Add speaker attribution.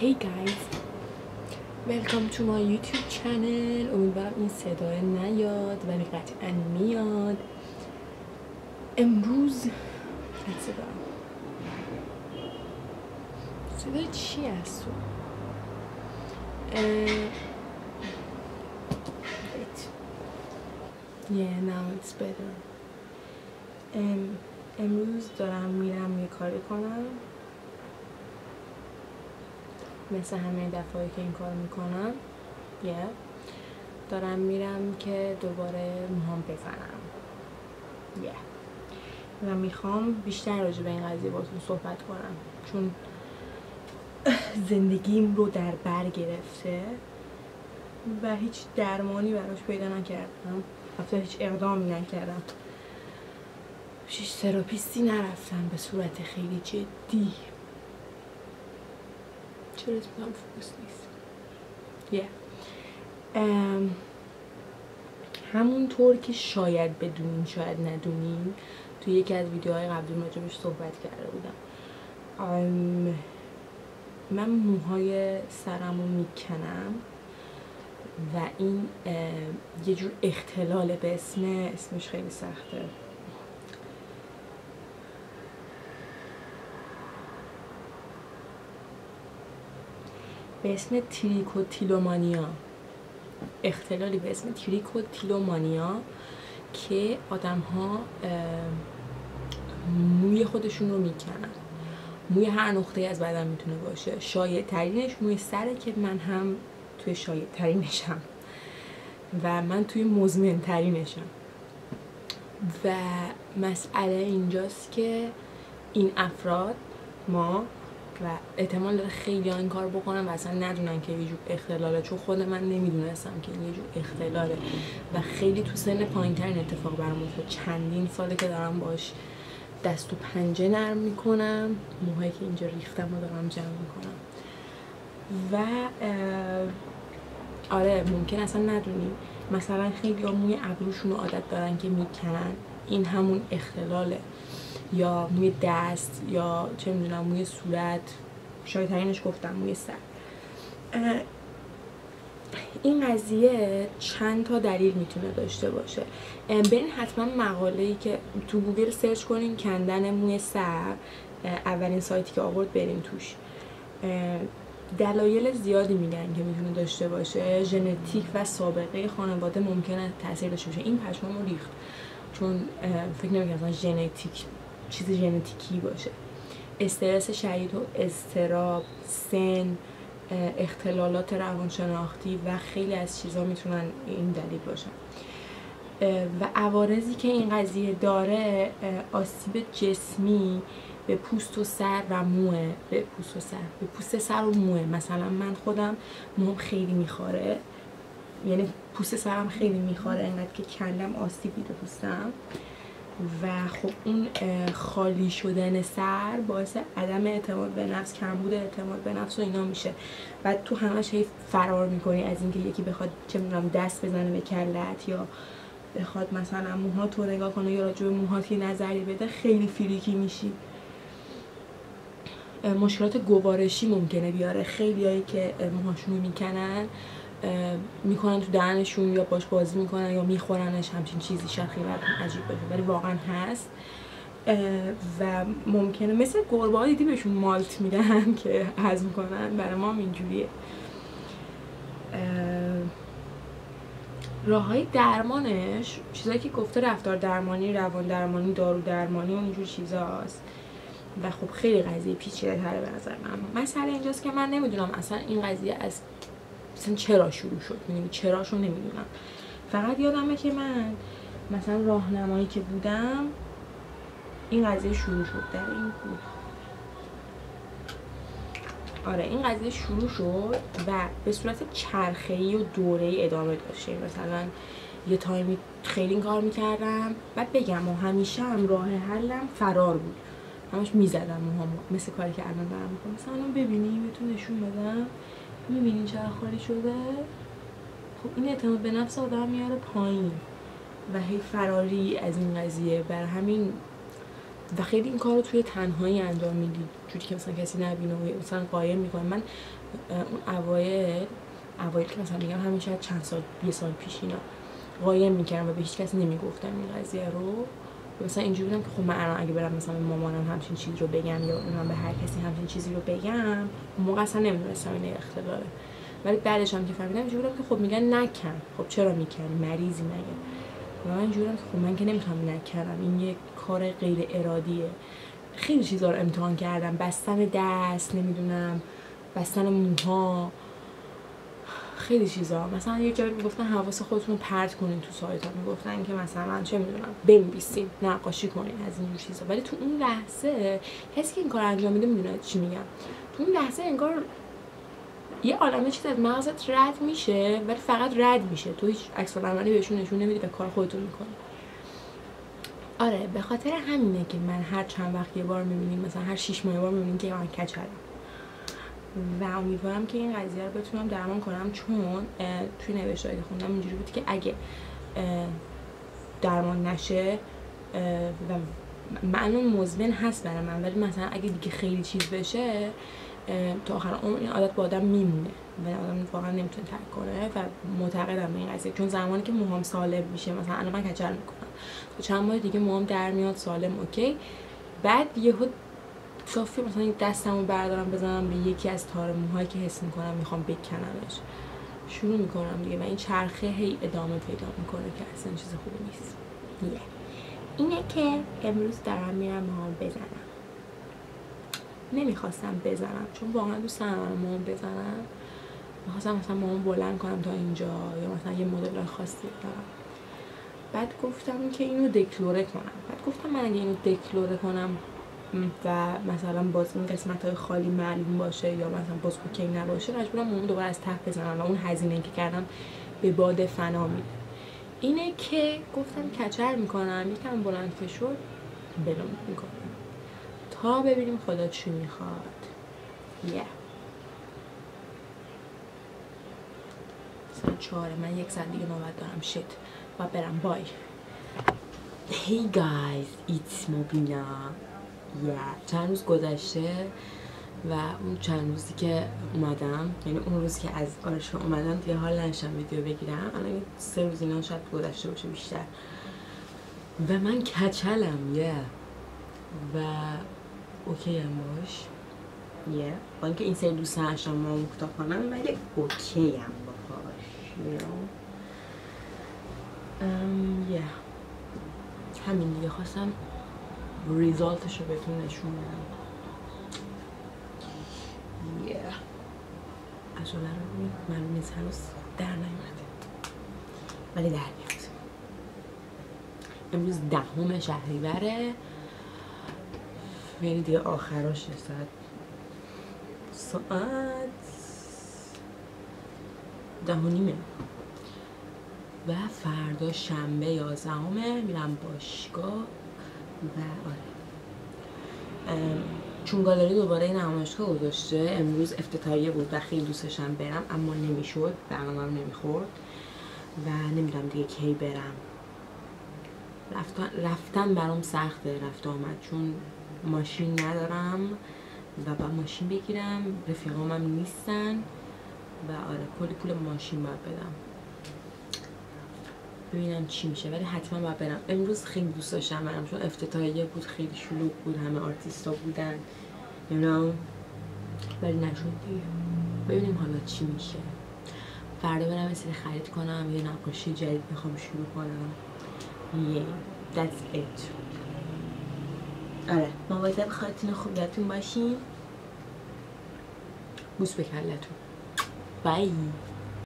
Speaker 1: Hey guys, welcome to my YouTube channel. امیدوارم این صدای نیاد ولی قطعا میاد. امروز صدای چی هست؟ Yeah, now it's better. امروز دارم میرم یه کاری کنم مثل همه دفعایی که این کار میکنم. دارم میرم که دوباره موهام بزنم. و میخوام بیشتر راجع به این قضیه باتون صحبت کنم چون زندگیم رو در بر گرفته و هیچ درمانی براش پیدا نکردم، حتی هیچ اقدامی نکردم، هیچ تراپیستی نرفتم به صورت خیلی جدی. چرا اسمم فوکس نیست؟ همونطور که شاید بدونین شاید ندونین، توی یکی از ویدیوهای قبلی راجبش صحبت کرده بودم. من موهای سرمو میکنم و این یه جور اختلاله به اسمش خیلی سخته، به اسم تریکوتیلومانیا. اختلالی به اسم تریکوتیلومانیا که آدم ها موی خودشون رو میکنن. موی هر نقطه از بدن میتونه باشه. شایع ترینش موی سره که من هم توی شایع ترینشم و من توی مزمن ترینشم. و مسئله اینجاست که این افراد ما و احتمال داره خیلی این کار بکنن و اصلا ندونن که یه جور اختلاله، چون خود من نمیدونستم که این یه جور اختلاله و خیلی تو سن پایین‌تر این اتفاق برام افتاد. چندین ساله که دارم باش دست و پنجه نرم میکنم، موهایی که اینجا ریختم رو دارم جمع میکنم و آره ممکن اصلا ندونیم. مثلا خیلی ها موی ابروشون رو عادت دارن که میکنن، این همون اختلاله. یا موی دست یا چه میدونم موی صورت، شاید ترینش گفتم موی سر. این قضیه چند تا دلیل میتونه داشته باشه. برین حتما مقاله‌ای که تو گوگل سرچ کنین کندن موی سر، اولین سایتی که آورد برین توش. دلایل زیادی میگن که میتونه داشته باشه. ژنتیک و سابقه خانواده ممکنه تاثیر داشته باشه. این پشمامو ریخت چون فکر نمی‌کردم ژنتیک چیز ژنتیکی باشه. استرس شدید و اضطراب، سن، اختلالات روانشناختی و خیلی از چیزا میتونن این دلیل باشن. و عوارضی که این قضیه داره، آسیب جسمی به پوست و سر و موه، به پوست سر و موه. مثلا من خودم موم خیلی میخوره، یعنی پوست سرم خیلی میخوره، انقدر که کندم آسیب دیده پوستم و خب اون خالی شدن سر باعث عدم اعتماد به نفس، کمبود اعتماد به نفس و اینا میشه. بعد تو همش هی فرار میکنی از اینکه یکی بخواد چه میدونم دست بزنه به کلت یا بخواد مثلا موهات رو نگاه کنه یا راجع به موهات یه نظری بده، خیلی فریکی میشی. مشکلات گوارشی ممکنه بیاره. خیلیایی که موهاشون رو میکنن تو دهنشون یا باش بازی میکنن یا میخورنش، همچین چیزی. شاید خیلی عجیب باشه ولی واقعا هست. و ممکنه مثل گربه ها دیدی بهشون مالت میدن که هضم کنن، برای ما هم اینجوریه. راههای درمانش چیزایی که گفته رفتار درمانی، روان درمانی، دارو درمانی و اینجور چیزاست و خب خیلی قضیه پیچیده تره به نظر من. مسئله اینجاست که من نمیدونم اصلا این قضیه از مثلا چرا شروع شد، میدونی چراشو نمیدونم. فقط یادمه که من مثلا راهنمایی که بودم این قضیه شروع شد در این بود. آره این قضیه شروع شد و به صورت چرخه‌ای و دوره‌ای ادامه داشته. مثلا یه تایمی خیلی این کار میکردم، بعد بگم و همیشه هم راه حلم فرار بود، همش میزدم موهامو مثل کاری که الان دارم میکنم. مثلا الان ببینی بهتون نشون بدم، میبینین چرا خالی شده؟ خب این اعتماد به نفس آدم میاره پایین و هی فراری از این قضیه. بر همین و خیلی این کار رو توی تنهایی انجام میدی، جوری که مثلا کسی نبینه و مثلا قایم میکنه. من اون اوایل که مثلا میگم همین شاید چند سال، 1 سال پیش اینا قایم میکردم و به هیچ کس نمیگفتم این قضیه رو. مثلا اینجوری بودم که خب من الان اگه برم مثلا به مامانم همچین چیزی رو بگم یا من به هر کسی همچین چیزی رو بگم، اون موقع اصلا نمیدونستم این اختلاره. ولی بعدش هم که فهمیدم اینجوری بودم که خب میگن نکن، خب چرا میکنی، مریضی مگه؟ و من اینجوری بودم که خب من که نمیتونم نکنم، این یک کار غیر ارادیه. خیلی چیزا رو امتحان کردم، بستن دست، نمیدونم بستن موها، خیلی چیزا. مثلا یه جایی میگفتن حواس خودتون رو پرت کنین تو سایت ها، میگفتن که مثلا چه میدونم بنویسین، نقاشی کنین، از این چیزا. ولی تو اون لحظه کسی که این کار انجام میده میدونه چی میگم. تو اون لحظه انگار یه عالمه چیز از مغزت رد میشه، ولی فقط رد میشه، تو هیچ عکس العملی بهشون نشون نمیدی، به کار خودتون میکنی. آره به خاطر همینه که من هر چند وقت یه بار میبینیم، مثلا هر 6 ماه یه بار میبینیم که من کچلم و امیدوارم که این قضیه رو بتونم درمان کنم. چون توی نوشته‌ای که خوندم اینجوری بود که اگه درمان نشه و معلوم مزمن هست برای من، ولی مثلا اگه دیگه خیلی چیز بشه تا آخر عمر این عادت با آدم میمونه و آدم واقعا نمیتونه ترک کنه. و معتقدم به این قضیه، چون زمانی که موهام سالم میشه، مثلا الان من کچل میکنم، تو چند ماه دیگه موهام در میاد سالم، اوکی، بعد یهو کافیه مثلا دستمو بردارم بزنم به یکی از تار موهایی که حس میکنم میخوام بکنمش، شروع میکنم دیگه و این چرخه هی ادامه پیدا میکنه که اصلا چیز خوبی نیست. اینه که امروز دارم میرم موهام بزنم. نمیخواستم بزنم چون واقعا دوست ندارم موهام بزنم، میخواستم مثلا موهام بلند کنم تا اینجا یا مثلا یه مدل خاصی دارم. بعد گفتم که اینو دکلوره کنم. بعد گفتم من اگه اینو دکلوره کنم و مثلا باز این قسمت‌های خالی معلوم باشه یا مثلا باز اوکی نباشه، مجبورم اون دوباره از ته بزنم و اون هزینه‌ای که کردم به باد فنا میره. اینه که گفتم کچل میکنم، یکم بلند که شد بلند میکنم تا ببینیم خدا چی میخواد. ساعت 4 من 1 ساعت دیگه نوبت دارم، شت و برم. بای. Hey guys, it's Mobina. چند روز گذشته و اون چند روزی که اومدم، یعنی اون روزی که از آرایشگاه اومدم دیگه حال نشدم ویدیو بگیرم. الان 3 روز اینا شاید گذشته باشه بیشتر و من کچلم و اوکی هم باش با اینکه این سری دوست نداشتم ما مکتا کنم، ولی اوکی هم باش همین دیگه. خواستم ریزالتش رو بهتون نشون بدم. عجله رو معلوم نیست هنوز در نیومده ولی در میاد. امروز 10 شهریوره، یعنی دیگه آخراشه. ساعت 10:30 و فردا شنبه 11 میرم باشگاه. و چون گالری دوباره نمایشگاه گذاشته، امروز افتتاحیه بود و خیلی دوستشم برم اما نمیشد، برنامه‌ام نمیخورد و نمیدونم دیگه کی برم. رفتن برام سخته، رفت آمد، چون ماشین ندارم و با ماشین بگیرم، رفیقام هم نیستن و آره کلی پول ماشین باید بدم. ببینم چی میشه، ولی حتما باید برم. امروز خیلی دوست داشتم برم چون افتتاحیه بود، خیلی شلوغ بود، همه آرتیستا بودن ولی نشد دیگه. ببینیم حالا چی میشه. فردا برم یه سری خرید کنم، یه نقاشی جدید میخوام شروع کنم. That's it. آره مواظب خودتون خوبیتون باشین. بوس به کلتون. بای.